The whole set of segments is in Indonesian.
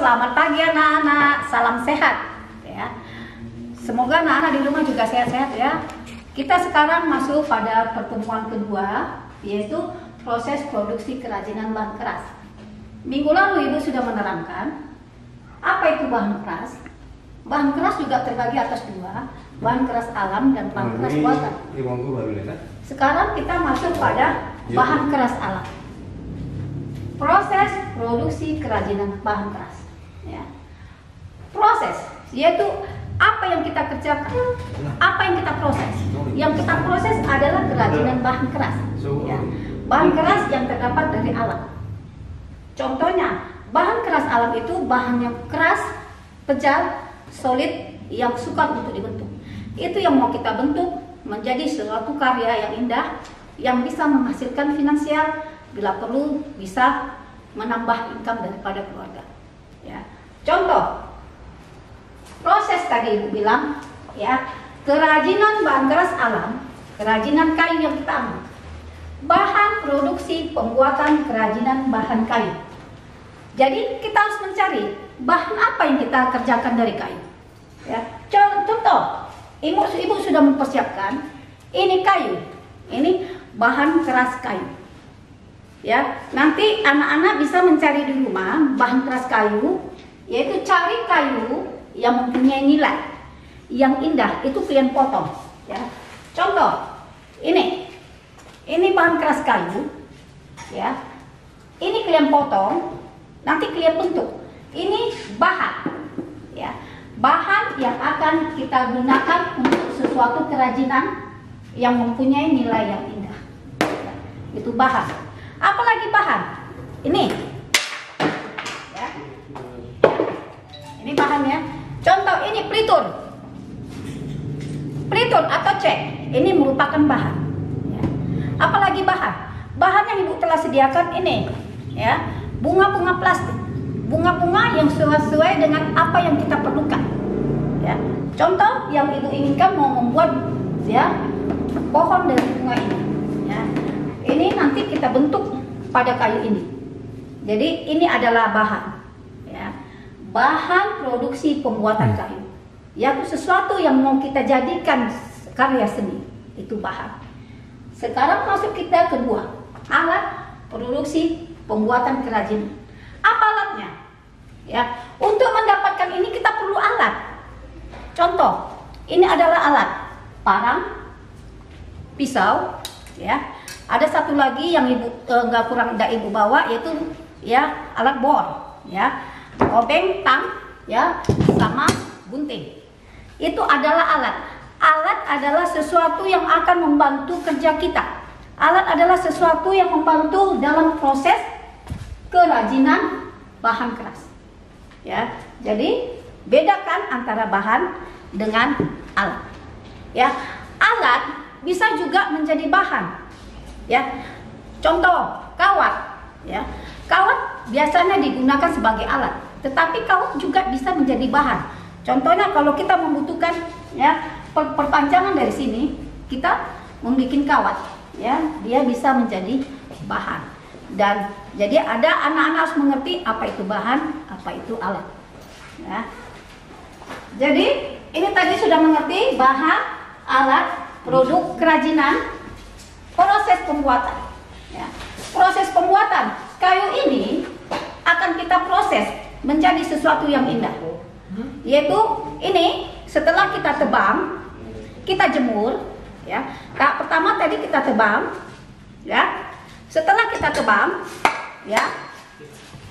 selamat pagi anak-anak, salam sehat ya. Semoga anak-anak di rumah juga sehat-sehat ya. Kita sekarang masuk pada pertemuan kedua, yaitu proses produksi kerajinan bahan keras. Minggu lalu Ibu sudah menerangkan apa itu bahan keras. Bahan keras juga terbagi atas dua, bahan keras alam dan bahan keras buatan. Sekarang kita masuk pada bahan keras alam. Proses produksi kerajinan bahan keras ya. Proses yaitu apa yang kita kerjakan, apa yang kita proses. Yang kita proses adalah kerajinan bahan keras ya. Bahan keras yang terdapat dari alam. Contohnya, bahan keras alam itu bahan yang keras, pejat, solid, yang sukar untuk dibentuk. Itu yang mau kita bentuk menjadi suatu karya yang indah, yang bisa menghasilkan finansial, bila perlu bisa menambah income daripada keluarga ya. Contoh proses tadi Ibu bilang ya, kerajinan bahan keras alam, kerajinan kayu yang kita ambil, bahan produksi pembuatan kerajinan bahan kayu. Jadi kita harus mencari bahan apa yang kita kerjakan dari kayu ya. Contoh ibu sudah mempersiapkan ini kayu, ini bahan keras kayu ya. Nanti anak-anak bisa mencari di rumah bahan keras kayu, yaitu cari kayu yang mempunyai nilai yang indah, itu kalian potong ya. Contoh ini bahan keras kayu ya, ini kalian potong, nanti kalian bentuk. Ini bahan ya, bahan yang akan kita gunakan untuk sesuatu kerajinan yang mempunyai nilai yang indah ya. Itu bahan. Apalagi bahan ini ya. Ini bahannya. Contoh ini pelitur atau cek, ini merupakan bahan ya. Apalagi bahan yang Ibu telah sediakan ini ya, bunga-bunga plastik, bunga-bunga yang sesuai dengan apa yang kita perlukan ya. Contoh yang Ibu inginkan mau membuat ya pohon dari bunga ini ya. Ini nanti kita bentuk pada kayu ini. Jadi ini adalah bahan ya. Bahan produksi pembuatan kayu, yaitu sesuatu yang mau kita jadikan karya seni, itu bahan. Sekarang masuk kita kedua, alat produksi pembuatan kerajinan. Apa alatnya ya? Untuk mendapatkan ini kita perlu alat. Contoh ini adalah alat parang, pisau ya. Ada satu lagi yang Ibu nggak kurang Ibu bawa, yaitu ya alat bor ya, obeng, tang ya, sama gunting. Itu adalah alat. Alat adalah sesuatu yang akan membantu kerja kita. Alat adalah sesuatu yang membantu dalam proses kerajinan bahan keras ya. Jadi bedakan antara bahan dengan alat ya. Alat bisa juga menjadi bahan ya. Contoh kawat ya. Kawat biasanya digunakan sebagai alat, tetapi kawat juga bisa menjadi bahan. Contohnya kalau kita membutuhkan ya perpanjangan dari sini, kita membuat kawat ya, dia bisa menjadi bahan. Dan jadi ada anak-anak harus mengerti apa itu bahan, apa itu alat ya. Jadi ini tadi sudah mengerti bahan, alat, produk kerajinan, proses pembuatan ya. Proses pembuatan kayu ini akan kita proses menjadi sesuatu yang indah, yaitu ini setelah kita tebang, kita jemur ya. Pertama tadi kita tebang ya. Setelah kita tebang ya,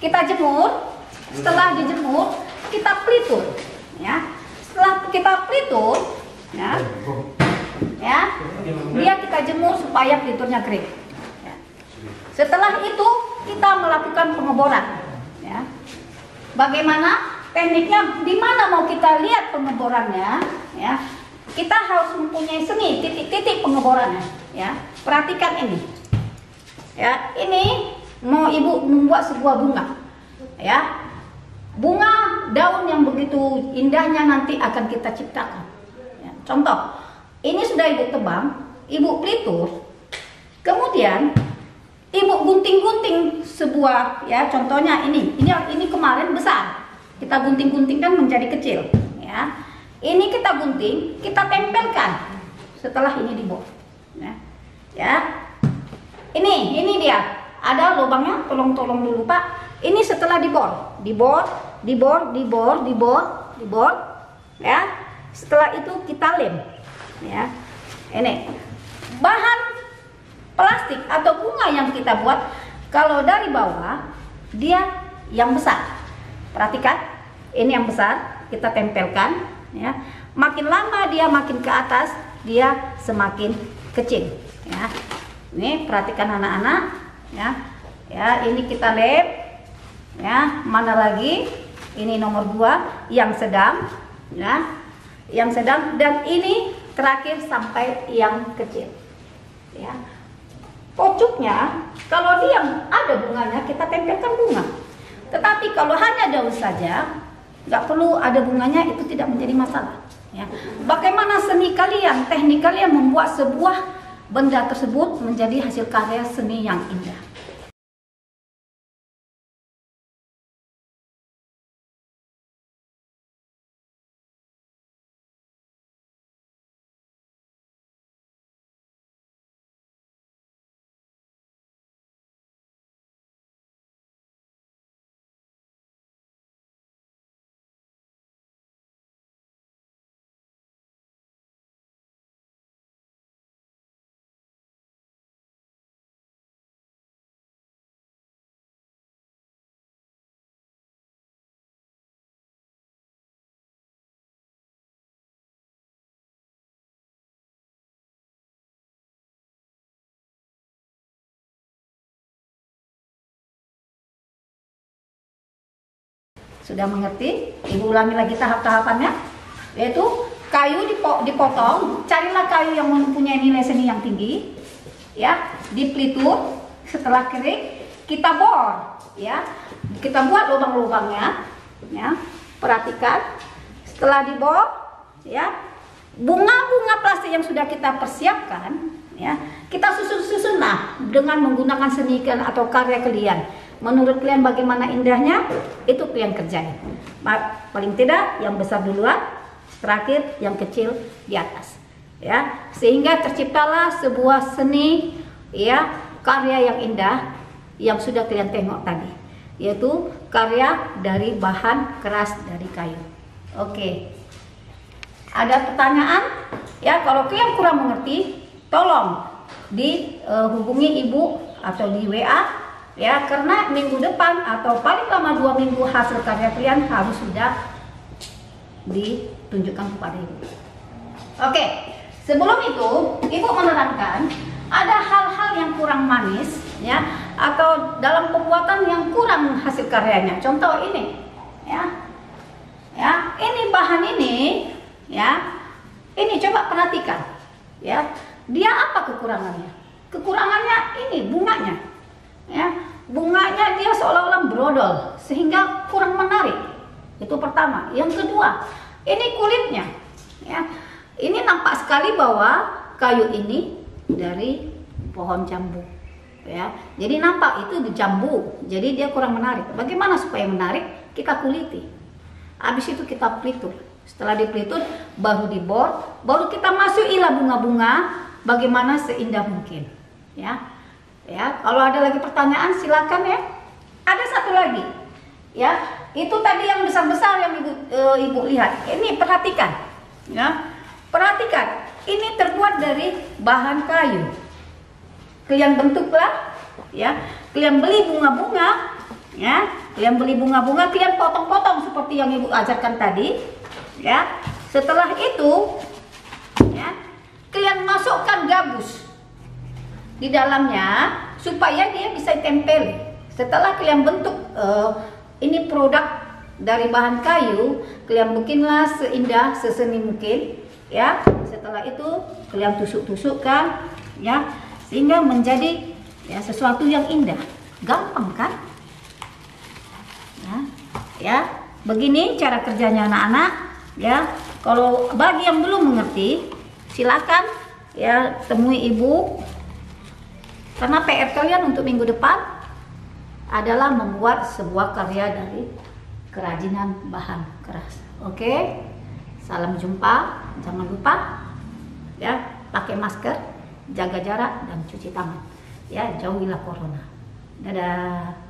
kita jemur. Setelah dijemur kita pelitur ya. Setelah kita pelitur ya, dia kita jemur supaya peliturnya kering ya. Setelah itu kita melakukan pengeboran ya. Bagaimana tekniknya, di mana mau kita lihat pengeborannya ya, kita harus mempunyai seni titik-titik pengeborannya ya. Perhatikan ini ya, ini mau Ibu membuat sebuah bunga ya. Bunga daun yang begitu indahnya nanti akan kita ciptakan ya. Contoh ini sudah Ibu tebang, Ibu pelitur, kemudian Ibu gunting-gunting sebuah ya, contohnya ini kemarin besar kita gunting-guntingkan menjadi kecil, ya. Ini kita gunting, kita tempelkan setelah ini dibor, ya. Ya. Ini dia. Ada lubangnya, tolong dulu Pak. Ini setelah dibor, ya. Setelah itu kita lem, ya. Ini bahan plastik atau bunga yang kita buat, kalau dari bawah dia yang besar. Perhatikan, ini yang besar kita tempelkan, ya. Makin lama dia makin ke atas, dia semakin kecil, ya. Ini perhatikan anak-anak, ya. Ya, ini kita lem, ya. Mana lagi? Ini nomor 2 yang sedang, ya. Yang sedang, dan ini terakhir sampai yang kecil, ya. Pocuknya kalau dia ada bunganya kita tempelkan bunga. Tetapi kalau hanya daun saja, nggak perlu ada bunganya, itu tidak menjadi masalah, ya. Bagaimana seni kalian, teknik kalian membuat sebuah benda tersebut menjadi hasil karya seni yang indah. Sudah mengerti? Ibu ulangi lagi tahap-tahapannya, yaitu kayu dipotong, carilah kayu yang mempunyai nilai seni yang tinggi, ya, dipelitur. Setelah kering kita bor, ya, kita buat lubang-lubangnya, ya. Perhatikan, setelah dibor, ya, bunga-bunga plastik yang sudah kita persiapkan, ya, kita susun-susun dengan menggunakan seni atau karya kalian. Menurut kalian bagaimana indahnya, itu kalian kerjain. Paling tidak yang besar duluan, terakhir yang kecil di atas, ya. Sehingga terciptalah sebuah seni, ya, karya yang indah yang sudah kalian tengok tadi, yaitu karya dari bahan keras dari kayu. Oke. Ada pertanyaan? Ya, kalau kalian kurang mengerti, tolong dihubungi ibu atau di WA. Ya, karena minggu depan atau paling lama 2 minggu hasil karya kalian harus sudah ditunjukkan kepada ibu. Oke, sebelum itu ibu menerangkan ada hal-hal yang kurang manis, ya, atau dalam pembuatan yang kurang hasil karyanya. Contoh ini, ya, ya, ini bahan ini, ya, ini coba perhatikan, ya, dia apa kekurangannya? Kekurangannya ini bunganya, ya. Bunganya dia seolah-olah brodol sehingga kurang menarik. Itu pertama. Yang kedua, ini kulitnya, ya. Ini nampak sekali bahwa kayu ini dari pohon jambu, ya. Jadi nampak itu di jambu. Jadi dia kurang menarik. Bagaimana supaya menarik? Kita kuliti. Habis itu kita pelitur. Setelah dipelitur baru dibor, baru kita masukilah bunga-bunga bagaimana seindah mungkin, ya. Ya, kalau ada lagi pertanyaan silakan, ya. Ada satu lagi, ya, itu tadi yang besar-besar yang ibu lihat. Ini perhatikan, ya, perhatikan. Ini terbuat dari bahan kayu. Kalian bentuklah, ya. Kalian beli bunga-bunga, ya. Kalian beli bunga-bunga, kalian potong-potong seperti yang ibu ajarkan tadi, ya. Setelah itu, ya, kalian masukkan gabus di dalamnya supaya dia bisa tempel. Setelah kalian bentuk ini produk dari bahan kayu, kalian bikinlah seindah seseni mungkin, ya. Setelah itu kalian tusuk-tusukkan, ya, sehingga menjadi, ya, sesuatu yang indah. Gampang kan? Ya, begini cara kerjanya anak-anak, ya. Kalau bagi yang belum mengerti, silakan, ya, temui ibu. Karena PR kalian untuk minggu depan adalah membuat sebuah karya dari kerajinan bahan keras. Oke, salam jumpa. Jangan lupa ya, pakai masker, jaga jarak dan cuci tangan. Ya, jauhilah corona. Dadah.